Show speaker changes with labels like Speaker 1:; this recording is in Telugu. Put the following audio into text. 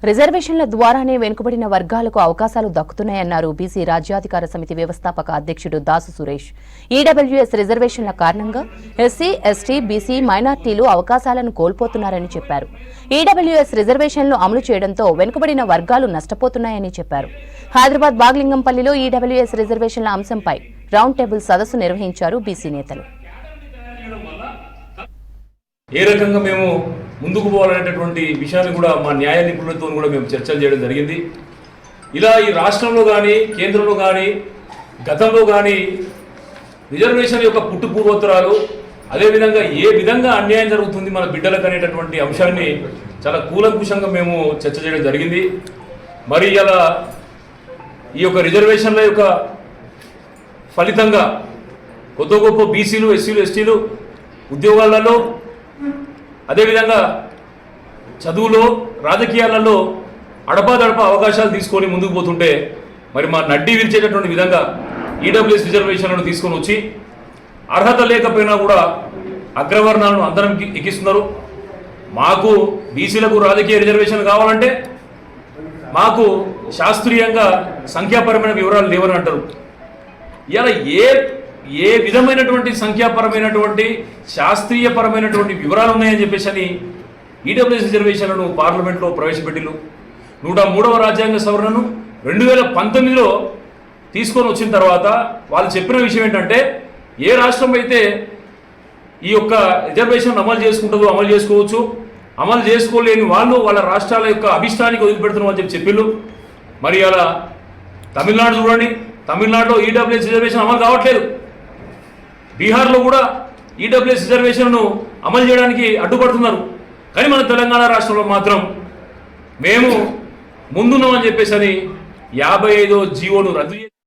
Speaker 1: రిజర్వేషన్ల ద్వారానే వెనుకబడిన వర్గాలకు అవకాశాలు దక్కుతున్నాయన్నారు బీసీ రాజ్యాధికార సమితి వ్యవస్థాపక అధ్యక్షుడు దాసు సురేష్. ఈడబ్ల్యూఎస్ రిజర్వేషన్ల కారణంగా ఎస్సీ, ఎస్టీ, బీసీ, మైనార్టీలు అవకాశాలను కోల్పోతున్నారని చెప్పారు. ఈడబ్ల్యూఎస్ రిజర్వేషన్లు అమలు చేయడంతో వెనుకబడిన వర్గాలు నష్టపోతున్నాయని చెప్పారు. హైదరాబాద్ బాగ్లింగంపల్లిలో ఈడబ్ల్యూఎస్ రిజర్వేషన్ల అంశంపై రౌండ్ టేబుల్ సదస్సు నిర్వహించారు బీసీ నేతలు.
Speaker 2: ఏ రకంగా మేము ముందుకు పోవాలనేటటువంటి విషయాన్ని కూడా మా న్యాయ నిపుణులతో కూడా మేము చర్చలు చేయడం జరిగింది. ఇలా ఈ రాష్ట్రంలో కానీ కేంద్రంలో కానీ గతంలో కానీ రిజర్వేషన్ యొక్క పుట్టుపూర్వోత్తరాలు, అదేవిధంగా ఏ విధంగా అన్యాయం జరుగుతుంది మన బిడ్డలకు అనేటటువంటి అంశాన్ని చాలా కూలంకుషంగా మేము చర్చ చేయడం జరిగింది. మరి ఇలా ఈ యొక్క రిజర్వేషన్ల యొక్క ఫలితంగా కొద్ది గొప్ప బీసీలు, ఎస్సీలు, ఎస్టీలు ఉద్యోగాలలో, అదేవిధంగా చదువులో, రాజకీయాలలో అడపాదడప అవకాశాలు తీసుకొని ముందుకు పోతుంటే మరి మా నడ్డి విరిచేటటువంటి విధంగా ఈడబ్ల్యూఎస్ రిజర్వేషన్లను తీసుకొని వచ్చి అర్హత లేకపోయినా కూడా అగ్రవర్ణాలను అందరం ఎక్కిస్తున్నారు. మాకు బీసీలకు రాజకీయ రిజర్వేషన్ కావాలంటే మాకు శాస్త్రీయంగా సంఖ్యాపరమైన వివరాలు లేవని అంటారు. ఇలా ఏ విధమైనటువంటి సంఖ్యాపరమైనటువంటి శాస్త్రీయపరమైనటువంటి వివరాలు ఉన్నాయని చెప్పేసి అని ఈడబ్ల్యూఎస్ రిజర్వేషన్లను పార్లమెంట్లో ప్రవేశపెట్టిల్లు. 103వ రాజ్యాంగ సవరణను 2019లో తీసుకొని వచ్చిన తర్వాత వాళ్ళు చెప్పిన విషయం ఏంటంటే, ఏ రాష్ట్రం అయితే ఈ యొక్క రిజర్వేషన్ అమలు చేసుకుంటుందో అమలు చేసుకోవచ్చు, అమలు చేసుకోలేని వాళ్ళు వాళ్ళ రాష్ట్రాల యొక్క అభిష్టానికి వదిలిపెడుతున్నాం అని చెప్పిళ్ళు. మరి అలా తమిళనాడు చూడండి, తమిళనాడులో ఈడబ్ల్యూఎస్ రిజర్వేషన్ అమలు కావట్లేదు. బీహార్లో కూడా ఈడబ్ల్యూఎస్ రిజర్వేషన్ను అమలు చేయడానికి అడ్డుపడుతున్నారు. కానీ మన తెలంగాణ రాష్ట్రంలో మాత్రం మేము ముందున్నామని చెప్పేసి అని 55వ జీవోను రద్దు